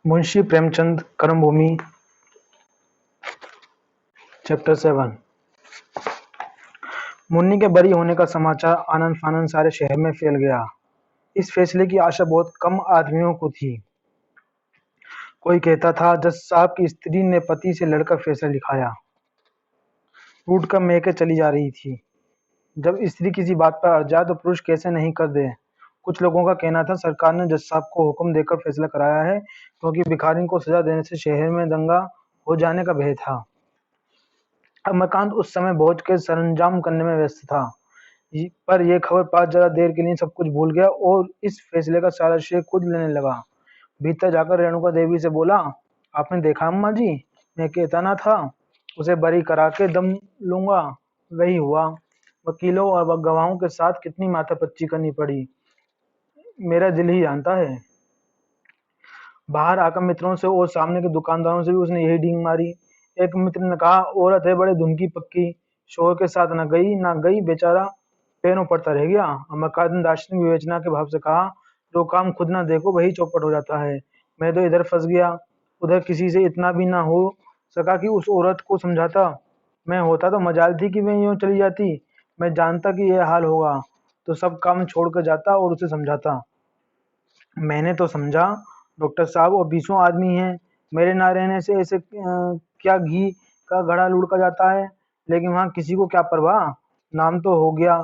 मुंशी प्रेमचंद कर्मभूमि चैप्टर 7। मुन्नी के बरी होने का समाचार आनन फानन सारे शहर में फैल गया। इस फैसले की आशा बहुत कम आदमियों को थी। कोई कहता था जज साहब की स्त्री ने पति से लड़कर फैसला लिखाया। रूठ कर महके चली जा रही थी। जब स्त्री किसी बात पर अड़ जाए तो पुरुष कैसे नहीं कर दे। कुछ लोगों का कहना था सरकार ने जज साहब को हुक्म देकर फैसला कराया है क्योंकि भिखारी को सजा देने से शहर में दंगा हो जाने का भय था। अमरकांत उस समय भोज के सरंजाम करने में व्यस्त था, पर यह खबर पाकर जरा देर के लिए सब कुछ भूल गया और इस फैसले का सारा श्रेय खुद लेने लगा। भीतर जाकर रेणुका देवी से बोला, आपने देखा अम्मा जी, मैं कहता ना था उसे बरी करा के दम लूंगा, वही हुआ। वकीलों और गवाहों के साथ कितनी माथापच्ची करनी पड़ी, मेरा दिल ही जानता है। बाहर आकर मित्रों से और सामने के दुकानदारों से भी उसने यही डींग मारी। एक मित्र ने कहा, औरत है बड़े धुन की पक्की, शोहर के साथ ना गई बेचारा पैरों पड़ता रह गया। अमरकांत ने दार्शनिक विवेचना के भाव से कहा, जो काम खुद ना देखो वही चौपट हो जाता है। मैं तो इधर फंस गया, उधर किसी से इतना भी ना हो सका कि उस औरत को समझाता। मैं होता तो मजाल थी कि मैं यूं चली जाती। मैं जानता कि यह हाल होगा तो सब काम छोड़कर जाता और उसे समझाता। मैंने तो समझा डॉक्टर साहब और 20 आदमी हैं, मेरे ना रहने से ऐसे क्या घी का घड़ा लुढ़का जाता है, लेकिन वहाँ किसी को क्या परवाह, नाम तो हो गया,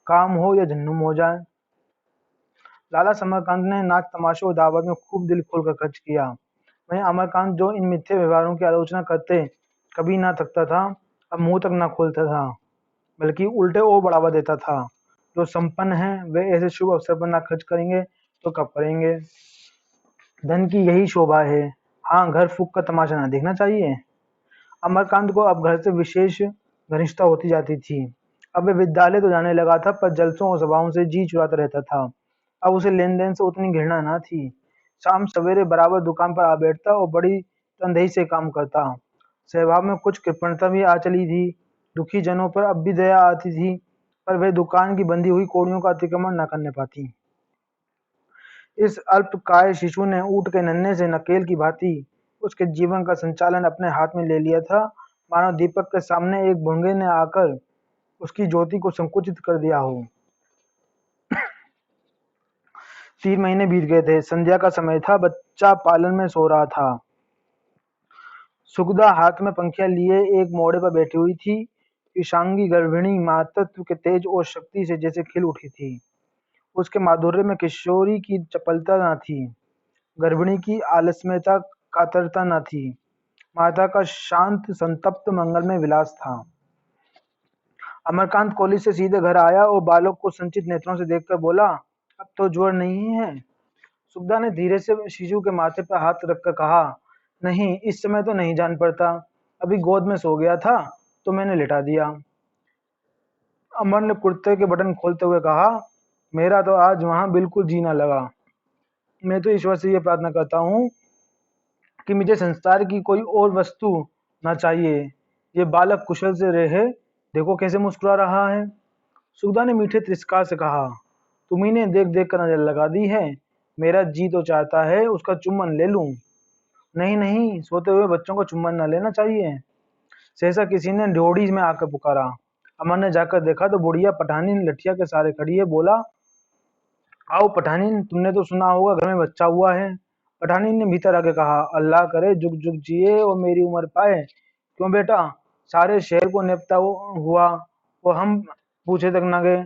काम हो या जन्नुम हो जाए। लाला अमरकांत ने नाच तमाशे और दावत में खूब दिल खोलकर खर्च किया। वहीं अमरकांत जो इन मिथ्या व्यवहारों की आलोचना करते कभी ना थकता था, अब मुंह तक ना खोलता था, बल्कि उल्टे और बढ़ावा देता था। जो संपन्न हैं वे ऐसे शुभ अवसर पर ना खर्च करेंगे तो कब करेंगे। धन की यही शोभा है। हाँ, घर फूक का तमाशा ना देखना चाहिए। अमरकांत को अब घर से विशेष घनिष्ठता होती जाती थी। अब वह विद्यालय तो जाने लगा था, पर जलसों और सभाओं से जी चुराता रहता था। अब उसे लेन देन से उतनी घृणा न थी। शाम सवेरे बराबर दुकान पर आ बैठता और बड़ी तनदेही से काम करता। स्वभाव में कुछ कृपणता भी आ चली थी। दुखी जनों पर अब भी दया आती थी, पर वह दुकान की बंधी हुई कौड़ियों का अतिक्रमण न करने पाती। इस अल्पकाय शिशु ने ऊँट के नन्हे से नकेल की भांति उसके जीवन का संचालन अपने हाथ में ले लिया था, मानो दीपक के सामने एक भुंगे ने आकर उसकी ज्योति को संकुचित कर दिया हो। 3 महीने बीत गए थे। संध्या का समय था। बच्चा पालन में सो रहा था। सुगदा हाथ में पंखिया लिए एक मोड़े पर बैठी हुई थी। ईशांगी गर्भिणी मातृत्व के तेज और शक्ति से जैसे खिल उठी थी। उसके माधुर्य में किशोरी की चपलता न थी, गर्भिणी की आलस्यता कातरता न थी, माता का शांत संतप्त मंगलमय विलास था। अमरकांत कॉलेज से सीधे घर आया और बालक को संचित नेत्रों से देखकर बोला, अब तो ज्वर नहीं है। सुगदा ने धीरे से शिशु के माथे पर हाथ रखकर कहा, नहीं, इस समय तो नहीं जान पड़ता, अभी गोद में सो गया था तो मैंने लिटा दिया। अमर ने कुर्ते के बटन खोलते हुए कहा, मेरा तो आज वहां बिल्कुल जी ना लगा। मैं तो ईश्वर से यह प्रार्थना करता हूँ कि मुझे संसार की कोई और वस्तु ना चाहिए। ये बालक कुशल से रहे, देखो कैसे मुस्कुरा रहा है। सुगदा ने मीठे तिरस्कार से कहा, तुम्ही ने देख देख कर नजर लगा दी है। मेरा जी तो चाहता है उसका चुम्बन ले लूं। नहीं नहीं, सोते हुए बच्चों को चुम्बन न लेना चाहिए। सहसा किसी ने ड्योढ़ी में आकर पुकारा। अमर ने जाकर देखा तो बुढ़िया पठानी लठिया के सहारे खड़ी है। बोला, आओ पठानीन, तुमने तो सुना होगा घर में बच्चा हुआ है। पठानीन ने भीतर आके कहा, अल्लाह करे जुग जुग जिए और मेरी उम्र पाए। क्यों बेटा, सारे शहर को नेपता हुआ वो हम पूछे तक न गए,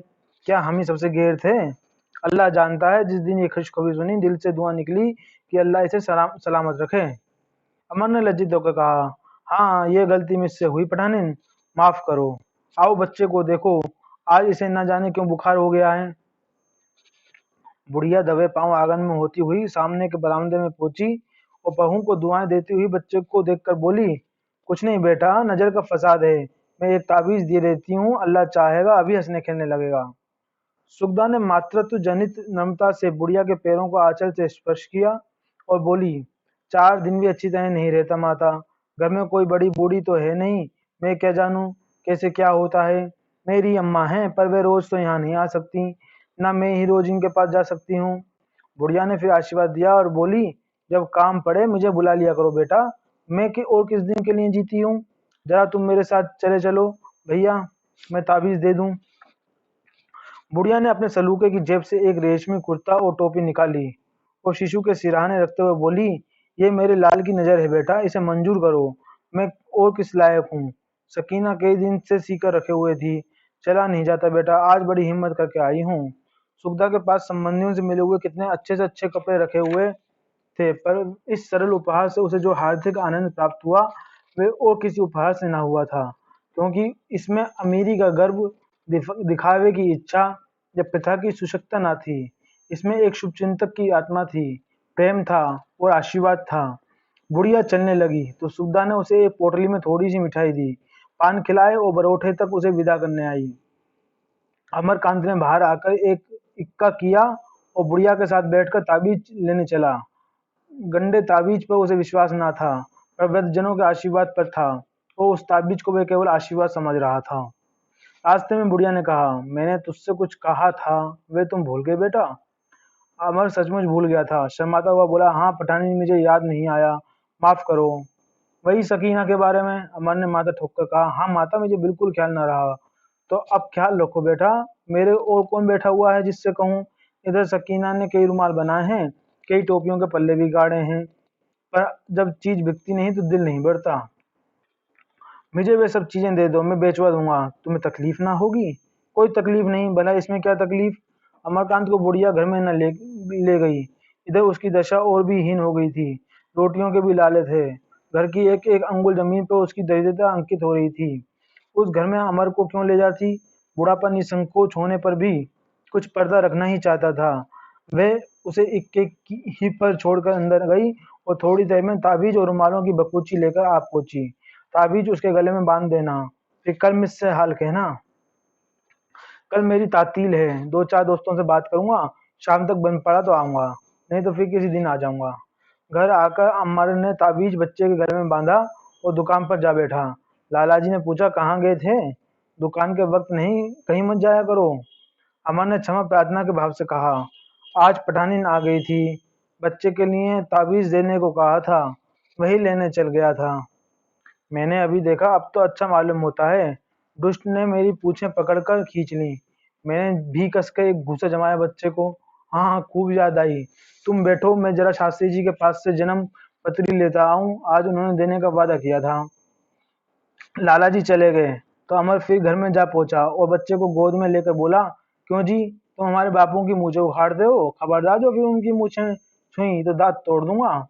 क्या हम ही सबसे गैर थे। अल्लाह जानता है, जिस दिन ये खुशखबरी सुनी दिल से दुआ निकली कि अल्लाह इसे सलामत रखे। अमर ने लज्जित होकर कहा, हाँ, ये गलती मुझसे हुई पठानीन, माफ करो। आओ बच्चे को देखो, आज इसे न जाने क्यों बुखार हो गया है। बुढ़िया दबे पांव आंगन में होती हुई सामने के बरामदे में पहुंची और बहू को दुआएं देती हुई बच्चे को देखकर बोली, कुछ नहीं बेटा, नजर का फसाद है, मैं एक ताबीज दे देती हूँ, अल्लाह चाहेगा अभी हंसने खेलने लगेगा। सुगदा ने मातृत्व जनित नम्रता से बुढ़िया के पैरों को आंचल से स्पर्श किया और बोली, 4 दिन भी अच्छी तरह नहीं रहता माता, घर में कोई बड़ी बूढ़ी तो है नहीं, मैं क्या जानूं कैसे क्या होता है। मेरी अम्मा हैं, पर वे रोज तो यहाँ नहीं आ सकती, ना मैं ही रोज इनके पास जा सकती हूँ। बुढ़िया ने फिर आशीर्वाद दिया और बोली, जब काम पड़े मुझे बुला लिया करो बेटा। मैं कि और किस दिन के लिए जीती हूँ? जरा तुम मेरे साथ चले चलो भैया, मैं ताबीज दे दूं। बुढ़िया ने अपने सलूके की जेब से एक रेशमी कुर्ता और टोपी निकाली और शिशु के सिरहाने रखते हुए बोली, ये मेरे लाल की नजर है बेटा, इसे मंजूर करो। मैं और किस लायक हूँ? सकीना कई दिन से सीकर रखे हुए थी, चला नहीं जाता बेटा, आज बड़ी हिम्मत करके आई हूँ। सुगदा के पास संबंधियों से मिले हुए कितने अच्छे से अच्छे कपड़े रखे हुए थे, पर इस सरल उपहार से उसे जो हार्दिक आनंद प्राप्त हुआ वे और किसी उपहार से ना हुआ था, क्योंकि इसमें अमीरी का गर्व, दिखावे की इच्छा या पिता की सुशक्ता ना थी। इसमें एक शुभचिंतक की आत्मा थी, प्रेम था और आशीर्वाद था। बुढ़िया चलने लगी तो सुगदा ने उसे एक पोटली में थोड़ी सी मिठाई दी, पान खिलाए और बरोठे तक उसे विदा करने आई। अमरकांत ने बाहर आकर एक इक्का किया और बुढ़िया के साथ बैठकर ताबीज लेने चला। गंदे ताबीज पर उसे विश्वास न था, पर वृद्धजनों के आशीर्वाद पर था। वो उस ताबीज को वह केवल आशीर्वाद समझ रहा था। रास्ते में बुढ़िया ने कहा, मैंने तुझसे कुछ कहा था, वे तुम भूल गए बेटा? अमर सचमुच भूल गया था। शर्माता हुआ बोला, हाँ पठानी, मुझे याद नहीं आया, माफ करो। वही सकीना के बारे में? अमर ने माथा ठोककर कहा, हाँ माता, मुझे बिल्कुल ख्याल न रहा। तो अब ख्याल रखो बेटा। मेरे और कौन बैठा हुआ है जिससे कहूँ? इधर सकीना ने कई रुमाल बनाए हैं, कई टोपियों के पल्ले भी गाड़े हैं, पर जब चीज बिकती नहीं तो दिल नहीं बढ़ता। मुझे वे सब चीजें दे दो, मैं बेचवा दूंगा, तुम्हें तकलीफ ना होगी। कोई तकलीफ नहीं, भला इसमें क्या तकलीफ? अमरकांत को बुढ़िया घर में न ले गई। इधर उसकी दशा और भी हीन हो गई थी, रोटियों के भी लाले थे। घर की एक एक अंगुल जमीन पर उसकी दरिद्रता अंकित हो रही थी। उस घर में अमर को क्यों ले जाती? बुढ़ापा निसंकोच होने पर भी कुछ पर्दा रखना ही चाहता था। वह उसे इक्के ही पर छोड़कर अंदर गई और थोड़ी देर में ताबीज और रुमालों की बकुची लेकर आप पहुंची। ताबीज उसके गले में बांध देना, फिर कल मुझसे हाल कहना। कल मेरी तातील है, दो चार दोस्तों से बात करूंगा, शाम तक बन पड़ा तो आऊंगा, नहीं तो फिर किसी दिन आ जाऊंगा। घर आकर अम्मार ने ताबीज बच्चे के गले में बांधा और दुकान पर जा बैठा। लालाजी ने पूछा, कहाँ गए थे? दुकान के वक्त नहीं, कहीं मत जाया करो। अमर ने क्षमा प्रार्थना के भाव से कहा, आज पठानीन आ गई थी, बच्चे के लिए ताबीज देने को कहा था, वही लेने चल गया था। मैंने अभी देखा, अब तो अच्छा मालूम होता है। दुष्ट ने मेरी पूछें पकड़कर खींच ली। मैंने भी कस के एक घूसा जमाया बच्चे को। हाँ हाँ, खूब याद आई। तुम बैठो, मैं जरा शास्त्री जी के पास से जन्म पत्री लेता आऊं, आज उन्होंने देने का वादा किया था। लाला जी चले गए तो अमर फिर घर में जा पहुंचा और बच्चे को गोद में लेकर बोला, क्यों जी, तुम हमारे बापों की मूछें उखाड़ते हो? खबरदार जो फिर उनकी मूछें छुई तो दांत तोड़ दूंगा।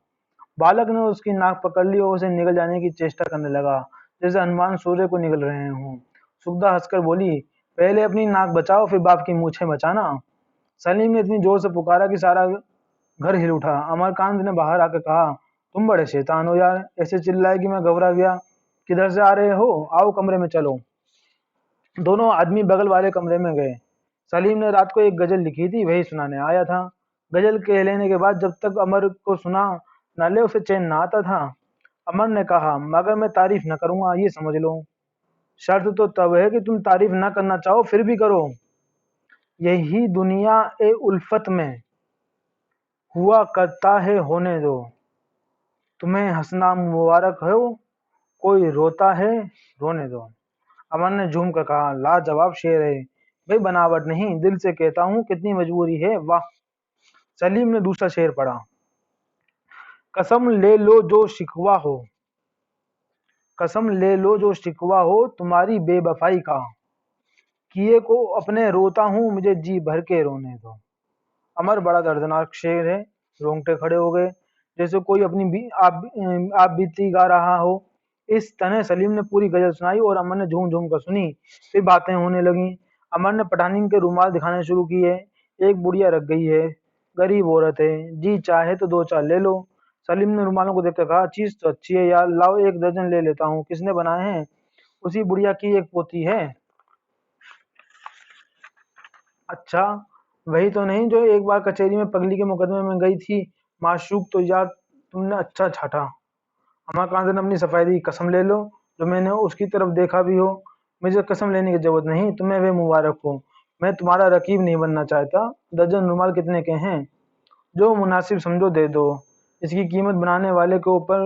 बालक ने उसकी नाक पकड़ ली और उसे निगल जाने की चेष्टा करने लगा, जैसे हनुमान सूर्य को निगल रहे हों। सुगदा हंसकर बोली, पहले अपनी नाक बचाओ, फिर बाप की मूछें बचाना। सलीम ने इतनी जोर से पुकारा कि सारा घर हिल उठा। अमरकांत ने बाहर आकर कहा, तुम बड़े शैतान हो यार, ऐसे चिल्लाए कि मैं घबरा गया। किधर से आ रहे हो? आओ कमरे में चलो। दोनों आदमी बगल वाले कमरे में गए। सलीम ने रात को एक गजल लिखी थी, वही सुनाने आया था। गजल कह लेने के बाद जब तक अमर को सुना न ले उसे चैन ना आता था। अमर ने कहा, मगर मैं तारीफ न करूंगा, ये समझ लो। शर्त तो तब है कि तुम तारीफ न करना चाहो फिर भी करो। यही दुनिया ए उल्फत में हुआ करता है, होने दो। तुम्हें हंसना मुबारक हो, कोई रोता है, रोने दो। अमन ने झूम कर कहा, लाजवाब शेर है भाई, बनावट नहीं, दिल से कहता हूँ, कितनी मजबूरी है, वाह। सलीम ने दूसरा शेर पढ़ा, कसम ले लो जो शिकवा हो, कसम ले लो जो शिकवा हो तुम्हारी बेवफाई का, किए को अपने रोता हूँ, मुझे जी भर के रोने दो। अमर बड़ा दर्दनाक शेर है, रोंगटे खड़े हो गए, जैसे कोई अपनी आप बीती गा रहा हो। इस तरह सलीम ने पूरी गजल सुनाई और अमर ने झूम झूम कर सुनी। फिर बातें होने लगी। अमर ने पठानी के रुमाल दिखाने शुरू किए। एक बुढ़िया रख गई है, गरीब औरत है, जी चाहे तो दो चार ले लो। सलीम ने रुमालों को देखकर कहा, चीज तो अच्छी है यार, लाओ एक दर्जन ले लेता हूँ। किसने बनाए हैं? उसी बुढ़िया की एक पोती है। अच्छा, वही तो नहीं जो एक बार कचहरी में पगली के मुकदमे में गई थी? माशूक तो यार, तुमने अच्छा छाटा। रमाकांत ने अपनी सफाई दी, कसम ले लो जो मैंने उसकी तरफ देखा भी हो। मुझे कसम लेने की जरूरत नहीं, तुम्हें वे मुबारक हो। मैं तुम्हारा रकीब नहीं बनना चाहता। दर्जन रुमाल कितने के हैं? जो मुनासिब समझो दे दो। इसकी कीमत बनाने वाले के ऊपर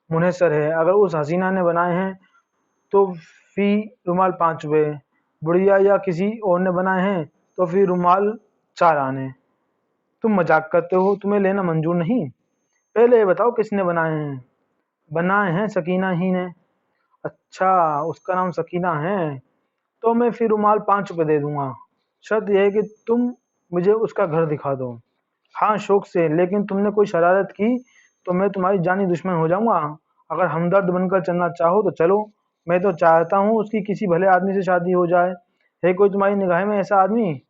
मुनहसर है। अगर उस हसीना ने बनाए हैं तो फी रुमाल 5 रुपये, बुढ़िया या किसी और ने बनाए हैं तो फी रुमाल 4 आने। तुम मजाक करते हो, तुम्हें लेना मंजूर नहीं? पहले ये बताओ किसने बनाए हैं? बनाए हैं सकीना ही ने। अच्छा, उसका नाम सकीना है। तो मैं फिर रुमाल 5 रुपये दे दूंगा। शर्त यह है कि तुम मुझे उसका घर दिखा दो। हाँ, शौक से, लेकिन तुमने कोई शरारत की तो मैं तुम्हारी जानी दुश्मन हो जाऊंगा। अगर हमदर्द बनकर चलना चाहो तो चलो। मैं तो चाहता हूँ उसकी किसी भले आदमी से शादी हो जाए। है कोई तुम्हारी निगाह में ऐसा आदमी?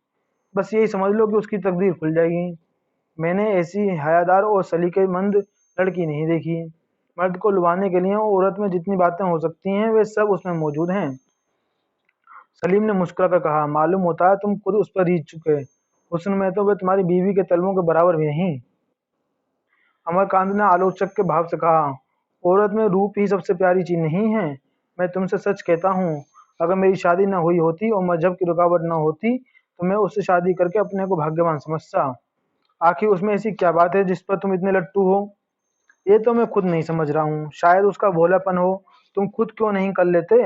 बस यही समझ लो कि उसकी तकदीर खुल जाएगी। मैंने ऐसी हयादार और सलीकेमंद लड़की नहीं देखी। मर्द को लुभाने के लिए औरत में जितनी बातें हो सकती हैं वे सब उसमें मौजूद हैं। सलीम ने मुस्कुराकर कहा, मालूम होता है तुम खुद उस पर रीझ चुके। हुस्न में तो वे तुम्हारी बीवी के तलवों के बराबर भी नहीं। अमरकांत ने आलोचक के भाव से कहा, औरत में रूप ही सबसे प्यारी चीज नहीं है। मैं तुमसे सच कहता हूँ, अगर मेरी शादी न हुई होती और मजहब की रुकावट न होती तो मैं उससे शादी करके अपने को भाग्यवान समझता। आखिर उसमें ऐसी क्या बात है जिस पर तुम इतने लट्टू हो? ये तो मैं खुद नहीं समझ रहा हूँ। शायद उसका भोलापन हो। तुम खुद क्यों नहीं कर लेते?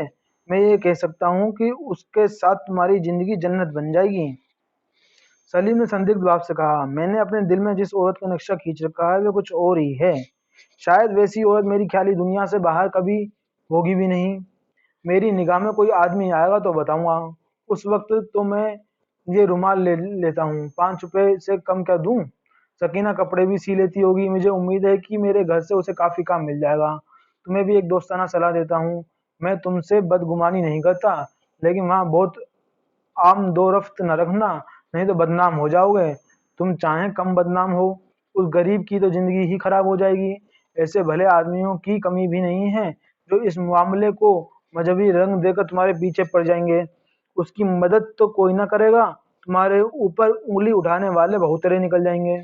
मैं ये कह सकता हूँ कि उसके साथ तुम्हारी जिंदगी जन्नत बन जाएगी। सलीम ने संदिग्ध भाव से कहा, मैंने अपने दिल में जिस औरत का नक्शा खींच रखा है वे कुछ और ही है। शायद वैसी औरत मेरी ख्याली दुनिया से बाहर कभी होगी भी नहीं। मेरी निगाह में कोई आदमी आएगा तो बताऊंगा। उस वक्त तो मैं ये रुमाल ले लेता हूँ। 5 रुपए से कम क्या दूं? सकीना कपड़े भी सी लेती होगी। मुझे उम्मीद है कि मेरे घर से उसे काफी काम मिल जाएगा। तुम्हें भी एक दोस्ताना सलाह देता हूँ। मैं तुमसे बदगुमानी नहीं करता, लेकिन वहाँ बहुत आम दो रफ्त न रखना, नहीं तो बदनाम हो जाओगे। तुम चाहें कम बदनाम हो, उस गरीब की तो जिंदगी ही खराब हो जाएगी। ऐसे भले आदमियों की कमी भी नहीं है जो इस मामले को मजहबी रंग देकर तुम्हारे पीछे पड़ जाएंगे। उसकी मदद तो कोई ना करेगा, तुम्हारे ऊपर उंगली उठाने वाले बहुतेरे निकल जाएंगे।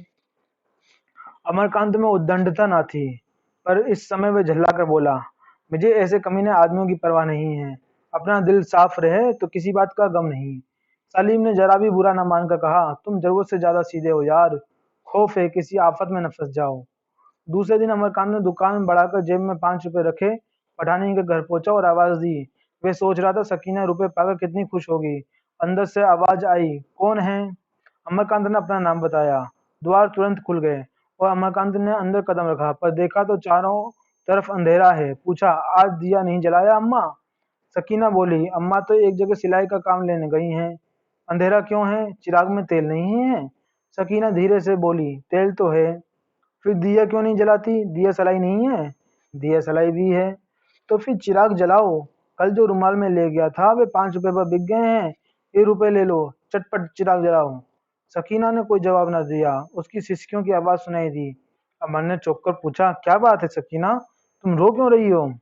अमरकांत में उद्दंडता न थी, पर इस समय वह झल्लाकर बोला, मुझे ऐसे कमीने आदमियों की परवाह नहीं है। अपना दिल साफ रहे तो किसी बात का गम नहीं। सलीम ने जरा भी बुरा न मानकर कहा, तुम जरूरत से ज्यादा सीधे हो यार। खौफ है किसी आफत में न फंस जाओ। दूसरे दिन अमरकांत ने दुकान बढ़ाकर जेब में 5 रुपए रखे, पठानी के घर पहुंचा और आवाज दी। वे सोच रहा था सकीना रुपए पाकर कितनी खुश होगी। अंदर से आवाज आई, कौन है? अमरकांत ने अपना नाम बताया। द्वार तुरंत खुल गए और अमरकांत ने अंदर कदम रखा, पर देखा तो चारों तरफ अंधेरा है। पूछा, आज दिया नहीं जलाया अम्मा? सकीना बोली, अम्मा तो एक जगह सिलाई का काम लेने गई हैं। अंधेरा क्यों है? चिराग में तेल नहीं है? सकीना धीरे से बोली, तेल तो है। फिर दिया क्यों नहीं जलाती? दिया सलाई नहीं है? दिया सलाई भी है। तो फिर चिराग जलाओ। कल जो रुमाल में ले गया था वे 5 रुपए पर बिक गए हैं। ये रुपए ले लो, चटपट चिराग जलाओ। सकीना ने कोई जवाब न दिया। उसकी सिसकियों की आवाज सुनाई दी। अमर ने चौंक कर पूछा, क्या बात है सकीना, तुम रो क्यों रही हो?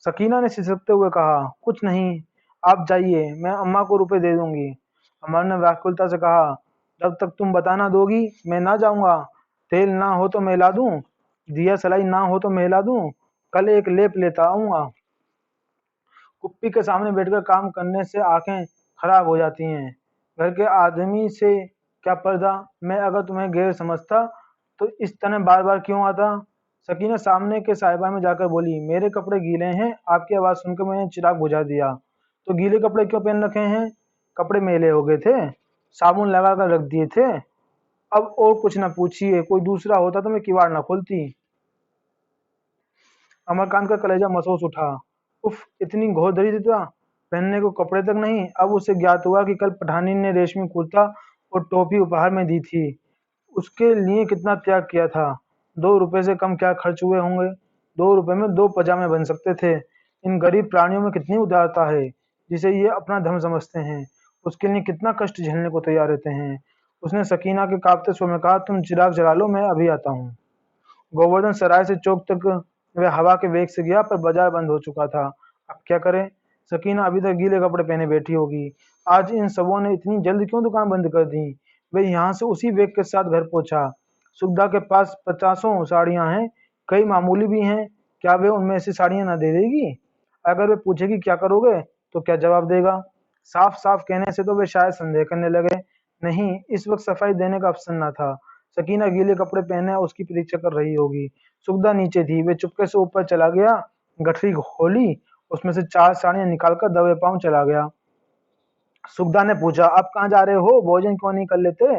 सकीना ने सिसकते हुए कहा, कुछ नहीं, आप जाइए, मैं अम्मा को रुपए दे दूंगी। अमर ने व्याकुलता से कहा, जब तक तुम बता ना दोगी मैं ना जाऊंगा। तेल ना हो तो मैं ला दूं, दिया सलाई ना हो तो मैं ला दूं, कल एक लेप लेता आऊंगा। कुप्पी के सामने बैठकर काम करने से आंखें खराब हो जाती हैं। घर के आदमी से क्या पर्दा? मैं अगर तुम्हें गैर समझता तो इस तरह बार बार क्यों आता? सकीना सामने के साहिबा में जाकर बोली, मेरे कपड़े गीले हैं। आपकी आवाज सुनकर मैंने चिराग बुझा दिया। तो गीले कपड़े क्यों पहन रखे हैं? कपड़े मैले हो गए थे, साबुन लगा कर रख दिए थे। अब और कुछ न पूछिए, कोई दूसरा होता तो मैं किवाड़ न खोलती। अमरकांत का कलेजा महसूस उठा। उफ, इतनी घोर दरिद्रता! पहनने को कपड़े तक नहीं। अब उसे ज्ञात हुआ कि कल पठानी ने रेशमी कुर्ता और टोपी उपहार में दी थी। उसके लिए कितना त्याग किया था। 2 रुपए से कम क्या खर्च हुए होंगे? 2 रुपए में 2 पजामे बन सकते थे। इन गरीब प्राणियों में कितनी उदारता है, जिसे ये अपना धर्म समझते हैं। उसके लिए कितना कष्ट झेलने को तैयार रहते हैं। उसने सकीना के कांपते स्वर में कहा, तुम चिराग जला लो, मैं अभी आता हूँ। गोवर्धन सराय से चौक तक वह हवा के वेग से गया, पर बाजार बंद हो चुका था। अब क्या करे? सकीना अभी तक गीले कपड़े पहने बैठी होगी। आज इन सबों ने इतनी जल्द क्यों दुकान बंद कर दी? वह यहाँ से उसी वेग के साथ घर पहुंचा। सुगदा के पास पचासों साड़ियां हैं, कई मामूली भी हैं। क्या वे उनमें से साड़ियां न दे देगी? अगर वे पूछेगी क्या करोगे, तो क्या जवाब देगा? साफ साफ कहने से तो वे शायद संदेह करने लगे। नहीं, इस वक्त सफाई देने का अवसर न था। सकीना गीले कपड़े पहने उसकी प्रतीक्षा कर रही होगी। सुगदा नीचे थी। वे चुपके से ऊपर चला गया, गठरी खोली, उसमें से 4 साड़ियाँ निकालकर दबे पाँव चला गया। सुगदा ने पूछा, "आप कहाँ जा रहे हो? भोजन क्यों नहीं कर लेते?"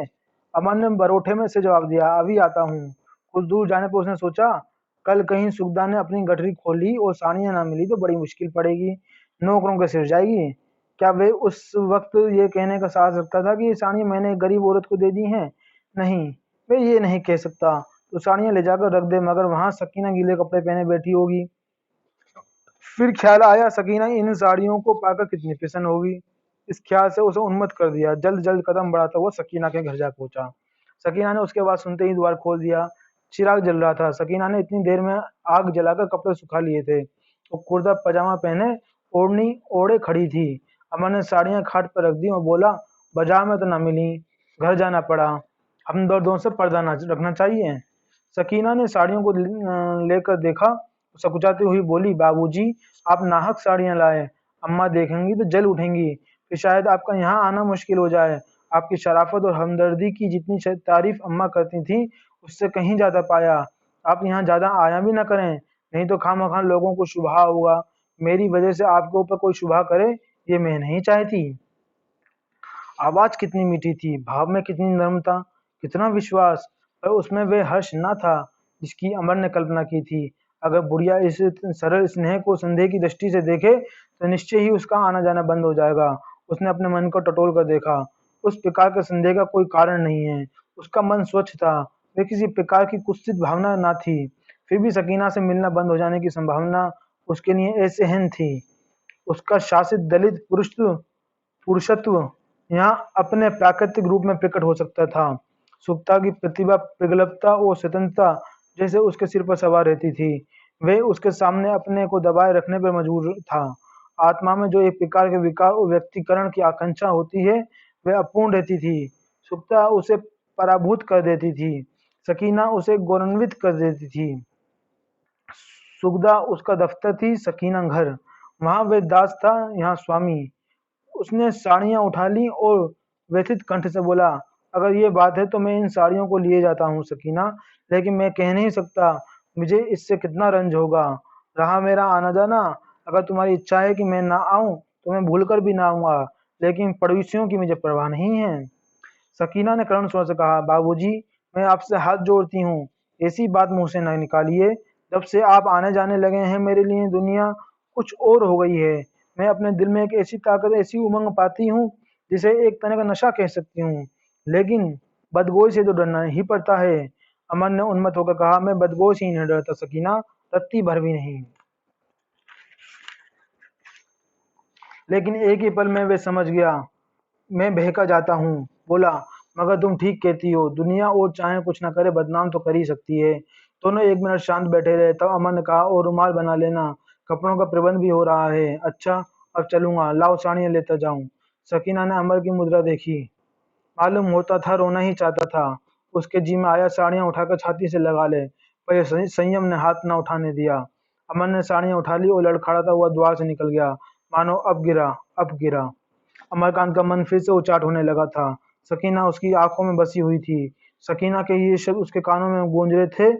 अमर ने बरोठे में से जवाब दिया, "अभी आता हूँ।" कुछ दूर जाने पर उसने सोचा, कल कहीं सुगदा ने अपनी गठरी खोली और साड़ियाँ ना मिली तो बड़ी मुश्किल पड़ेगी, नौकरों के सिर जाएगी। क्या वे उस वक्त ये कहने का साहस रखता था कि ये साड़ियाँ मैंने एक गरीब औरत को दे दी हैं? नहीं, वे ये नहीं कह सकता। तो साड़ियाँ ले जाकर रख दे, मगर वहाँ सकीना गीले कपड़े पहने बैठी होगी। फिर ख्याल आया, सकीना इन साड़ियों को पाकर कितनी प्रसन्न होगी। इस ख्याल से उसे उन्मत्त कर दिया। जल्द जल्द कदम बढ़ाता हुआ सकीना के घर जा पहुंचा। सकीना ने उसके बाद सुनते ही द्वार खोल दिया। चिराग जल रहा था। सकीना ने इतनी देर में आग जलाकर कपड़े सुखा लिए थे। वो कुर्ता पजामा पहने ओढ़नी ओढ़े खड़ी थी। अमर ने साड़ियां खाट पर रख दी और बोला, बाजार में तो ना मिली, घर जाना पड़ा। हम दर्दों से पर्दा ना रखना चाहिए। सकीना ने साड़ियों को लेकर देखा, सकुचाती हुई बोली, बाबूजी, आप नाहक साड़ियां लाए, अम्मा देखेंगी तो जल उठेंगी, फिर शायद आपका यहाँ आना मुश्किल हो जाए। आपकी शराफत और हमदर्दी की जितनी तारीफ अम्मा करती थी, उससे कहीं ज्यादा पाया। आप यहाँ ज्यादा आया भी ना करें, नहीं तो खामखा लोगों को शुभा होगा। मेरी वजह से आपके ऊपर कोई शुभा करे, ये मैं नहीं चाहती। आवाज कितनी मीठी थी, भाव में कितनी नम्रता, कितना विश्वास, पर उसमें वे हर्ष न था जिसकी अमर ने कल्पना की थी। अगर बुढ़िया इस सरल स्नेह को संदेह की दृष्टि से देखे तो निश्चय ही उसका आना जाना बंद हो जाएगा। उसने अपने मन को टटोल कर देखा। उस प्रकार के संदेह का कोई कारण नहीं है। उसका मन स्वच्छ था। वे किसी प्रकार की कुत्सित भावना न थी। फिर भी सकीना से मिलना बंद हो जाने की संभावना उसके लिए असहन थी। उसका शासित दलित पुरुषत्व यहाँ अपने प्राकृतिक रूप में प्रकट हो सकता था। सुक्ता की प्रतिभा, प्रगल्भता और स्वतंत्रता जैसे उसके सिर पर सवार रहती थी। वे उसके सामने अपने को दबाए रखने पर मजबूर था। आत्मा में जो एक प्रकार के विकार और व्यक्तिकरण की आकांक्षा होती है, वह अपूर्ण रहती थी। सुक्ता उसे पराभूत कर देती थी। सकीना उसे गौरवान्वित कर देती थी। सुगदा उसका दफ्तर थी, सकीना घर। वहां वह दास था, यहाँ स्वामी। उसने साड़ियाँ उठा लीं और व्यथित कंठ से बोला, "अगर ये बात है तो मैं इन साड़ियों को लिए जाता हूँ सकीना, लेकिन मैं कह नहीं सकता मुझे इससे कितना रंज होगा। रहा मेरा आना-जाना, अगर तुम्हारी इच्छा है कि मैं ना आऊँ तो मैं भूलकर भी ना आऊँगा, लेकिन पड़ोसियों की मुझे परवाह नहीं है।" सकीना ने करुण स्वर से कहा, "बाबूजी, मैं आपसे हाथ जोड़ती हूँ, ऐसी बात मुँह से ना निकालिए। जब से आप आने-जाने लगे हैं मेरे लिए दुनिया कुछ और हो गई है। मैं अपने दिल में एक ऐसी ताकत, ऐसी उमंग पाती हूँ, जिसे एक तरह का नशा कह सकती हूँ। लेकिन बदगोई से तो डरना ही पड़ता है।" अमर ने उन्मत्त होकर कहा, "मैं बदगोई से ही नहीं डरता सकीना, रत्ती भर भी नहीं। लेकिन एक ही पल में वे समझ गया, मैं बहका जाता हूँ।" बोला, "मगर तुम ठीक कहती हो, दुनिया और चाहे कुछ न करे बदनाम तो कर ही सकती है।" दोनों एक मिनट शांत बैठे रहे, तब अमर ने कहा, "और रुमाल बना लेना, कपड़ों का प्रबंध भी हो रहा है।" "अच्छा, अब चलूंगा, लाओ साड़ियाँ लेता जाऊं।" सकीना ने अमर की मुद्रा देखी। मालूम होता था रोना ही चाहता था। उसके जी में आया साड़ियाँ उठाकर छाती से लगा ले, पर यह संयम ने हाथ न उठाने दिया। अमर ने साड़ियाँ उठा ली और लड़खड़ाता हुआ द्वार से निकल गया, मानो अब गिरा, अब गिरा। अमरकांत का मन फिर से उचाट होने लगा था। सकीना उसकी आंखों में बसी हुई थी। सकीना के ये शब्द उसके कानों में गूंज रहे थे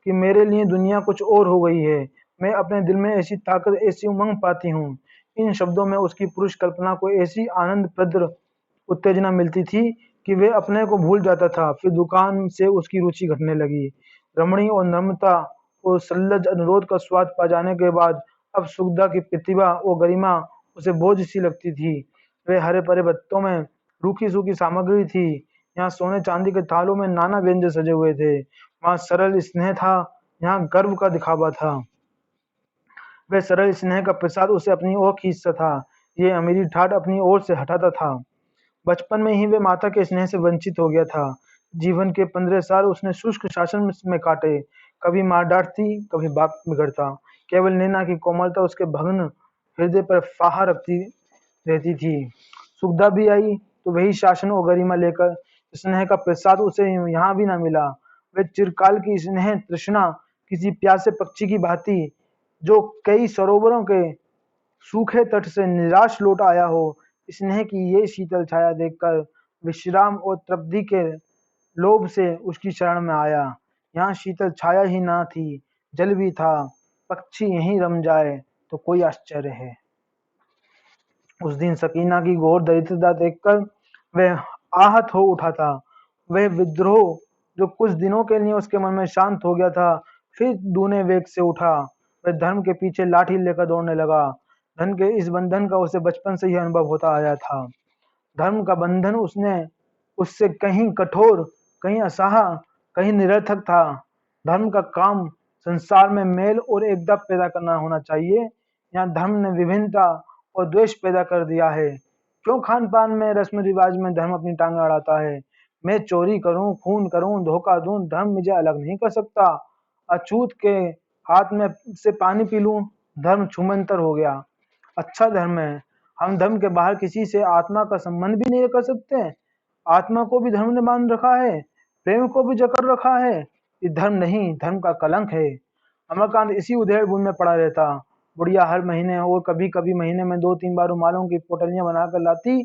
कि मेरे लिए दुनिया कुछ और हो गई है। मैं अपने दिल में ऐसी ताकत, ऐसी उमंग पाती हूँ। इन शब्दों में उसकी पुरुष कल्पना को ऐसी आनंदप्रद उत्तेजना मिलती थी कि वे अपने को भूल जाता था। फिर दुकान से उसकी रुचि घटने लगी। रमणी और नम्रता और सल्लज अनुरोध का स्वाद पा जाने के बाद अब सुगदा की प्रतिभा और गरिमा उसे बोझ सी लगती थी। वे हरे भरे बत्तों में रूखी सूखी सामग्री थी। यहाँ सोने चांदी के थालों में नाना व्यंजन सजे हुए थे। वहाँ सरल स्नेह था, यहाँ गर्व का दिखावा था। वह सरल स्नेह का प्रसाद उसे अपनी ओर खींचता था, ये अमीरी ठाट अपनी ओर से हटाता था। बचपन में ही वे माता के स्नेह से वंचित हो गया था। जीवन के 15 साल उसने शुष्क शासन में काटे। कभी माँ डांटती, कभी बाप बिगड़ता। केवल नैना की कोमलता उसके भग्न हृदय पर फाहा रखती रहती थी। सुगदा भी आई तो वही शासन और गरिमा लेकर। स्नेह का प्रसाद उसे यहाँ भी न मिला। वे चिरकाल की स्नेह तृष्णा किसी प्यासे पक्षी की भांति, जो कई सरोवरों के सूखे तट से निराश लौट आया हो, स्नेह की ये शीतल छाया देखकर विश्राम और तृप्ति के लोभ से उसकी शरण में आया। यहाँ शीतल छाया ही ना थी, जल भी था, पक्षी यहीं रम जाए तो कोई आश्चर्य है। उस दिन सकीना की घोर दरिद्रता देखकर वह आहत हो उठा था। वह विद्रोह जो कुछ दिनों के लिए उसके मन में शांत हो गया था, फिर दूने वेग से उठा। वह धर्म के पीछे लाठी लेकर दौड़ने लगा। धन के इस बंधन का उसे बचपन से ही अनुभव होता आया था। धर्म का बंधन उसने उससे कहीं कठोर, कहीं असहा, कहीं निरर्थक था। धर्म का काम संसार में मेल और एकता पैदा करना होना चाहिए। यहाँ धर्म ने विभिन्नता और द्वेष पैदा कर दिया है। क्यों खान पान में, रस्म रिवाज में धर्म अपनी टांगे अड़ाता है। मैं चोरी करूं, खून करूं, धोखा दूं, धर्म मुझे अलग नहीं कर सकता। अछूत के हाथ में से पानी पी लूं, धर्म छूमंतर हो गया। अच्छा धर्म है। हम धर्म के बाहर किसी से आत्मा का संबंध भी नहीं कर सकते। आत्मा को भी धर्म ने बांध रखा है, प्रेम को भी जकड़ रखा है। ये धर्म नहीं, धर्म का कलंक है। अमरकांत इसी उधेड़ बुन में पड़ा रहता। बुढ़िया हर महीने और कभी कभी महीने में 2-3 बार रुमालों की पोटलियां बनाकर लाती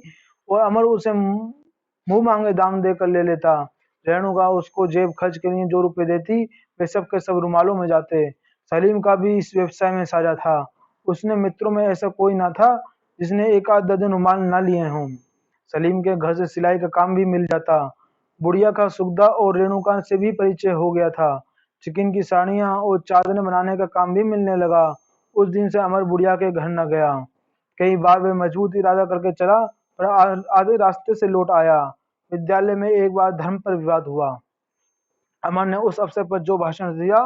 और अमर उसे मुंह मांगे दाम देकर ले लेता। रेणुका उसको जेब खर्च के लिए जो रुपए देती, वे सब के सब रुमालों में जाते। सलीम का भी इस व्यवसाय में साझा था। उसने मित्रों में ऐसा कोई ना था जिसने एक आध दर्जन रुमाल ना लिए हों। सलीम के घर से सिलाई का काम भी मिल जाता। बुढ़िया का सुगदा और रेणुका से भी परिचय हो गया था। चिकन की साड़ियाँ और चादरें बनाने का काम भी मिलने लगा। उस दिन से अमर बुढ़िया के घर न गया। कई बार वे मजबूत इरादा करके चला, पर आधे रास्ते से लौट आया। विद्यालय में एक बार धर्म पर विवाद हुआ। अमर ने उस अवसर पर जो भाषण दिया,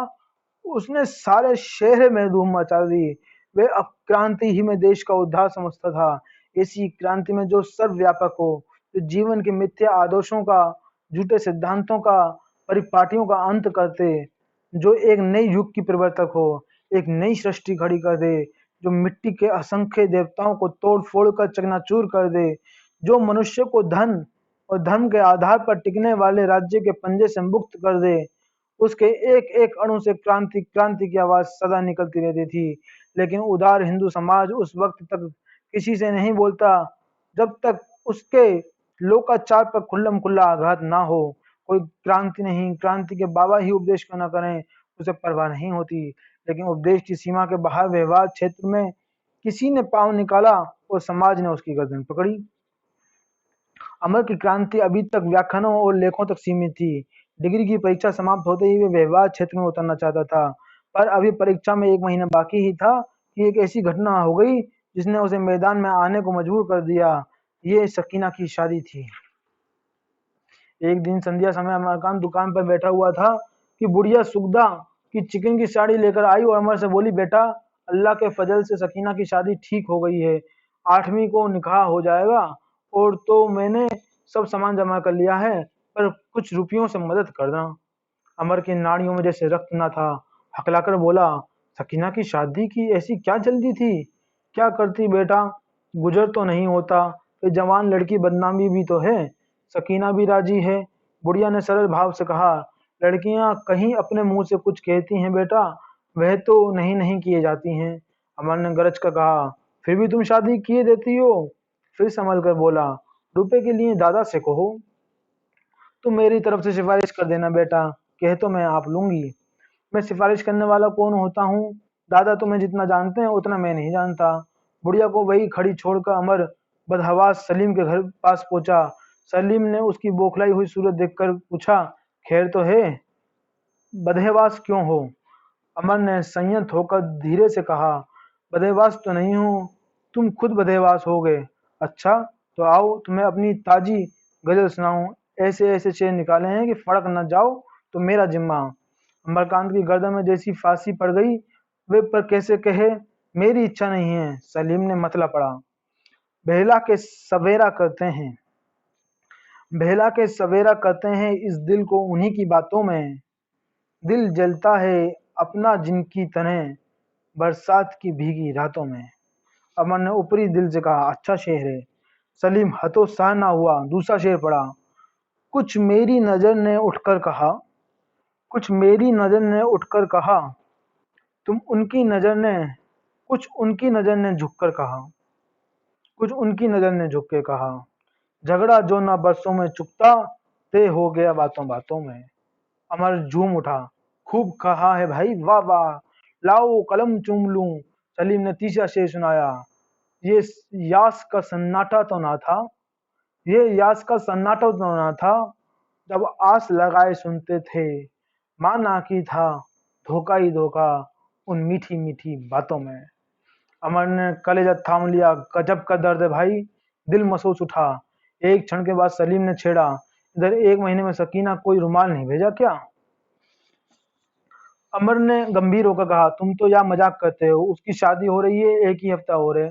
उसने सारे शहर में धूम मचा दी। वे अब क्रांति ही में देश का उद्धार समझता था। ऐसी क्रांति में जो सर्वव्यापक हो, जो जीवन के मिथ्या आदर्शों का, झूठे सिद्धांतों का, परिपाटियों का अंत करते, जो एक नई युग की प्रवर्तक हो, एक नई सृष्टि खड़ी कर दे, जो मिट्टी के असंख्य देवताओं को तोड़ फोड़ कर चकनाचूर कर दे, जो मनुष्य को धन और धर्म के आधार पर टिकने वाले राज्य के पंजे से मुक्त कर दे। उसके एक एक अणु से क्रांति क्रांति की आवाज सदा निकलती रहती थी। लेकिन उदार हिंदू समाज उस वक्त तक किसी से नहीं बोलता जब तक उसके लोकाचार पर खुल्लम खुल्ला आघात ना हो। कोई क्रांति नहीं, क्रांति के बाबा ही उपदेश क्यों ना करें, उसे परवाह नहीं होती। लेकिन उपदेश की सीमा के बाहर व्यवहार क्षेत्र में किसी ने पांव निकाला और समाज ने उसकी गर्दन पकड़ी। अमर की क्रांति अभी तक व्याख्यानों और लेखों तक सीमित थी। डिग्री की परीक्षा समाप्त होते ही वे व्यवहार क्षेत्र में उतरना चाहता था। पर अभी परीक्षा में 1 महीना बाकी ही था कि एक ऐसी घटना हो गई जिसने उसे मैदान में आने को मजबूर कर दिया। ये सकीना की शादी थी। एक दिन संध्या समय अमरकांत दुकान पर बैठा हुआ था कि बुढ़िया सुगदा की चिकन की साड़ी लेकर आई और अमर से बोली, बेटा, अल्लाह के फजल से सकीना की शादी ठीक हो गई है। 8वीं को निकाह हो जाएगा। और तो मैंने सब सामान जमा कर लिया है, पर कुछ रुपयों से मदद करना। अमर की नाड़ियों में जैसे रक्त न था। हकलाकर बोला, सकीना की शादी की ऐसी क्या जल्दी थी? क्या करती बेटा, गुजर तो नहीं होता। ये जवान लड़की बदनामी भी तो है। सकीना भी राजी है। बुढ़िया ने सरल भाव से कहा, लड़कियां कहीं अपने मुंह से कुछ कहती हैं बेटा, वह तो नहीं नहीं किए जाती हैं। अमर ने गरज कर कहा, फिर भी तुम शादी किए देती हो। फिर संभल कर बोला, रुपए के लिए दादा से कहो। तुम मेरी तरफ से सिफारिश कर देना बेटा, कह तो मैं आप लूंगी। मैं सिफारिश करने वाला कौन होता हूँ? दादा तुम्हें जितना जानते हैं उतना मैं नहीं जानता। बुढ़िया को वही खड़ी छोड़कर अमर बदहवास सलीम के घर पास पहुंचा। सलीम ने उसकी बौखलाई हुई सूरत देखकर पूछा, खैर तो है? बदहवास क्यों हो? अमर ने संयत होकर धीरे से कहा, बदहवास तो नहीं हूँ, तुम खुद बदहवास हो गए। अच्छा, तो आओ तुम्हें अपनी ताजी गजल सुनाऊं। ऐसे ऐसे शेर निकाले हैं कि फड़क न जाओ तो मेरा जिम्मा। अमरकांत की गर्दन में जैसी फांसी पड़ गई। वे पर कैसे कहे, मेरी इच्छा नहीं है। सलीम ने मतला पड़ा, बहला के सवेरा करते हैं, बहला के सवेरा करते हैं इस दिल को उन्हीं की बातों में। दिल जलता है अपना जिनकी तरह, बरसात की भीगी रातों में। अमर ने ऊपरी दिल से कहा, अच्छा शेर है। सलीम हतोत्साह ना हुआ। दूसरा शेर पढ़ा, कुछ मेरी नजर ने उठकर कहा, कुछ मेरी नजर ने उठकर कहा, तुम उनकी नजर ने, कुछ उनकी नजर ने झुककर कहा, कुछ उनकी नजर ने झुक के कहा, झगड़ा जो ना बरसों में चुकता, तय हो गया बातों बातों में। अमर झूम उठा, खूब कहा है भाई, वाह वाह, लाओ कलम चूम लूं। सलीम ने तीसरा शेर सुनाया। ये यास का सन्नाटा तो ना था, ये यास का सन्नाटा तो ना था, जब आस लगाए सुनते थे, माना की था धोखा ही धोखा उन मीठी मीठी बातों में। अमर ने कलेजा थाम लिया, गजब का दर्द है भाई, दिल महसूस उठा। एक क्षण के बाद सलीम ने छेड़ा, इधर 1 महीने में सकीना कोई रुमाल नहीं भेजा क्या? अमर ने गंभीर होकर कहा, तुम तो यार मजाक करते हो, उसकी शादी हो रही है, 1 ही हफ्ता हो रहे,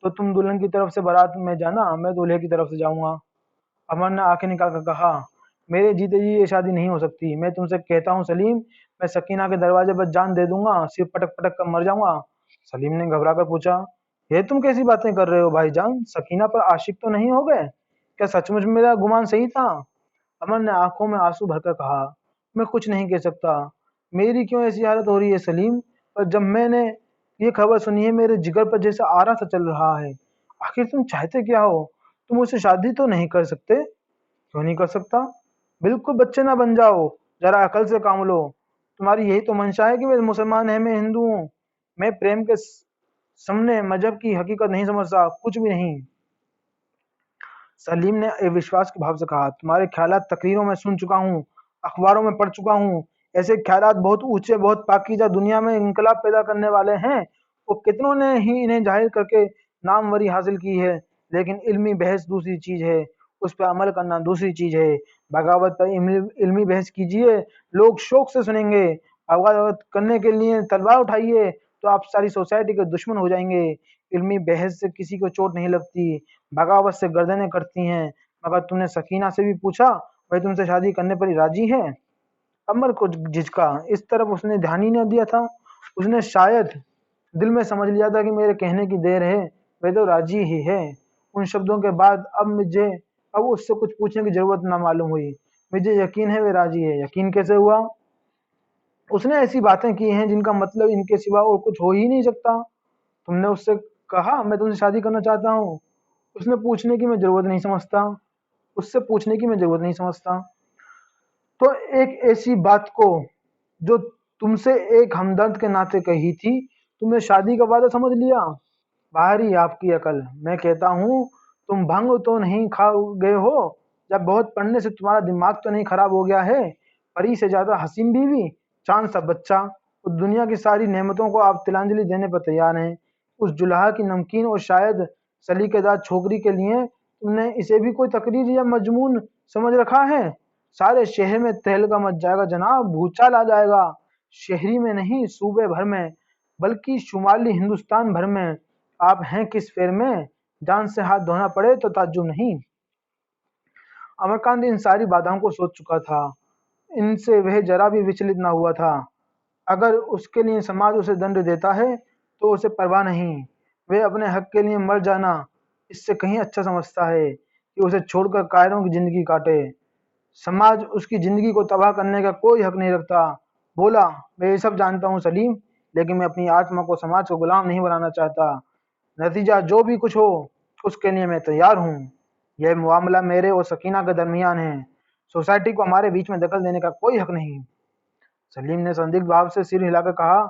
तो तुम दुल्हन की तरफ से बारात में जाना, मैं दूल्हे की तरफ से जाऊंगा। अमर ने आंखें निकाल कर कहा, मेरे जीते जी ये शादी नहीं हो सकती, मैं तुमसे कहता हूँ सलीम, मैं सकीना के दरवाजे पर जान दे दूंगा, सिर पटक पटक कर मर जाऊंगा। सलीम ने घबरा कर पूछा, ये तुम कैसी बातें कर रहे हो भाईजान, सकीना पर आशिक तो नहीं हो गए? क्या सचमुच मेरा गुमान सही था? अमर ने आंखों में आंसू भरकर कहा, मैं कुछ नहीं कह सकता, मेरी क्यों ऐसी हालत हो रही है सलीम, पर जब मैंने ये खबर सुनी है मेरे जिगर पर जैसे आरा सा चल रहा है। आखिर तुम चाहते क्या हो? तुम मुझसे शादी तो नहीं कर सकते? क्यों नहीं कर सकता? बिल्कुल बच्चे ना बन जाओ, जरा अकल से काम लो। तुम्हारी यही तो मंशा है कि वे मुसलमान है, मैं हिंदू हूँ। मैं प्रेम के सामने मजहब की हकीकत नहीं समझता, कुछ भी नहीं। सलीम ने अविश्वास के भाव से कहा, तुम्हारे ख्यालात तकरीरों में सुन चुका हूँ, अखबारों में पढ़ चुका हूँ। ऐसे ख्यालात बहुत ऊंचे, बहुत पाकीज़ा, दुनिया में इनकलाब पैदा करने वाले हैं। वो कितनों ने ही इन्हें जाहिर करके नामवरी हासिल की है, लेकिन इल्मी बहस दूसरी चीज़ है, उस पर अमल करना दूसरी चीज़ है। बगावत पर इल्मी बहस कीजिए, लोग शौक से सुनेंगे। बगावत करने के लिए तलवार उठाइए तो आप सारी सोसाइटी के दुश्मन हो जाएंगे। इल्मी बहस से किसी को चोट नहीं लगती, बगावत से गर्दनें करती हैं। मगर तुमने सकीना से भी पूछा, वह तुमसे शादी करने पर राजी है? अमर को झिझका, इस तरफ उसने ध्यान ही न दिया था। उसने शायद दिल में समझ लिया था कि मेरे कहने की देर है, वह तो राजी ही है। उन शब्दों के बाद अब उससे कुछ पूछने की जरूरत ना मालूम हुई। मुझे यकीन है वह राजी है। यकीन कैसे हुआ? उसने ऐसी बातें की हैं जिनका मतलब इनके सिवा और कुछ हो ही नहीं सकता। तुमने उससे कहा मैं तुमसे शादी करना चाहता हूँ, उसने पूछने की मैं ज़रूरत नहीं समझता, उससे पूछने की मैं ज़रूरत नहीं समझता। तो एक ऐसी बात को जो तुमसे एक हमदर्द के नाते कही थी, तुमने शादी का वादा समझ लिया। बाहरी आपकी अकल, मैं कहता हूँ, तुम भंग तो नहीं खा गए हो, जब बहुत पढ़ने से तुम्हारा दिमाग तो नहीं खराब हो गया है? परी से ज्यादा हसीन बीवी, चांद सा बच्चा, उस दुनिया की सारी नेमतों को आप तिलांजलि देने पर तैयार हैं। उस जुल्हा की नमकीन और शायद सलीकेदार छोकरी के लिए तुमने इसे भी कोई तकरीर या मजमून समझ रखा है? सारे शहर में तहलका मच जाएगा जनाब, भूचाल आ जाएगा। शहरी में नहीं, सूबे भर में, बल्कि शुमाली हिंदुस्तान भर में। आप हैं किस फेर में? जान से हाथ धोना पड़े तो ताज्जुब नहीं। अमरकांत इन सारी बाधाओं को सोच चुका था, इनसे वह जरा भी विचलित न हुआ था। अगर उसके लिए समाज उसे दंड देता है तो उसे परवाह नहीं, वह अपने हक के लिए मर जाना इससे कहीं अच्छा समझता है कि उसे छोड़कर कायरों की जिंदगी काटे। समाज उसकी जिंदगी को तबाह करने का कोई हक नहीं रखता। बोला, मैं ये सब जानता हूँ सलीम, लेकिन मैं अपनी आत्मा को समाज को गुलाम नहीं बनाना चाहता। नतीजा जो भी कुछ हो, उसके लिए मैं तैयार हूँ। यह मामला मेरे और सकीना के दरमियान है, सोसाइटी को हमारे बीच में दखल देने का कोई हक नहीं। सलीम ने संदिग्ध भाव से सिर हिलाकर कहा,